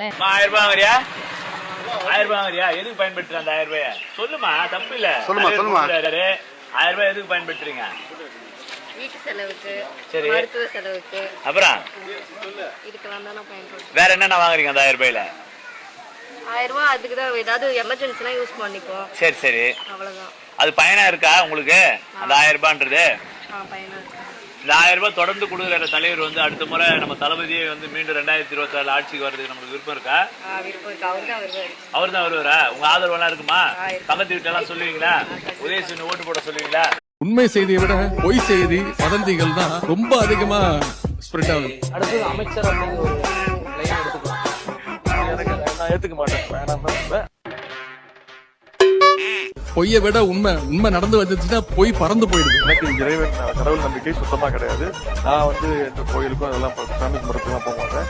1000 ரூபாய் வாங்குறியா? 1000 ரூபாய் வாங்குறியா? எதுக்கு பயன்படுத்துற அந்த 1000 ரூபாய? சொல்லுமா, தப்பு இல்ல. சொல்லுமா. 1000 ரூபாய் எதுக்கு பயன்படுத்துறீங்க? வீட்டு செலவுக்கு, சரி, மருத்துவ செலவுக்கு. அப்புறம் இதுக்கெல்லாம் தான் பயன்படுத்துறேன். வேற என்னென்ன வாங்குறீங்க அந்த 1000 ரூபாயில? 1000 ரூபாய் அதுக்கு தான் ஏதாவது எமர்ஜென்சினா யூஸ் பண்ணிப்போம். சரி சரி, அவ்வளவுதான். அது பயனா இருக்கா உங்களுக்கு அந்த 1000 ரூபான்றது? பயனா இருக்கு. இந்த 1000 ரூபாய் தொடர்ந்து கொடுக்குற தலைவர் வந்து அடுத்த முறை நம்ம தளபதியை வந்து மீண்டும் 2024 ஆட்சிக்கு வர்றதுக்கு நமக்கு விருப்பம் இருக்கா? விருப்பம் இருக்கு. அவர் தான் வருவாரா? உங்க ஆதரவு எல்லாம் இருக்குமா? பக்கத்து வீட்டு எல்லாம் சொல்லுவீங்களா? உதயசூரியன் ஓட்டு போட சொல்லுவீங்களா? உண்மை செய்தியை விட பொய் செய்தி வதந்திகள் தான் ரொம்ப அதிகமா ஸ்ப்ரெட் ஆகுது. அடுத்து அமைச்சர் அப்படின்னு ஒரு லைன் எடுத்துக்கலாம். நான் ஏத்துக்க மாட்டேன். பொய்யை விட உண்மை நடந்து வந்துச்சுன்னா பொய் பறந்து போயிடுது. எனக்கு இறைவன் கடவுள் நம்பிக்கை சுத்தமா கிடையாது. நான் வந்து எந்த கோயிலுக்கும் அதெல்லாம் மருத்துவம் போக மாட்டேன்.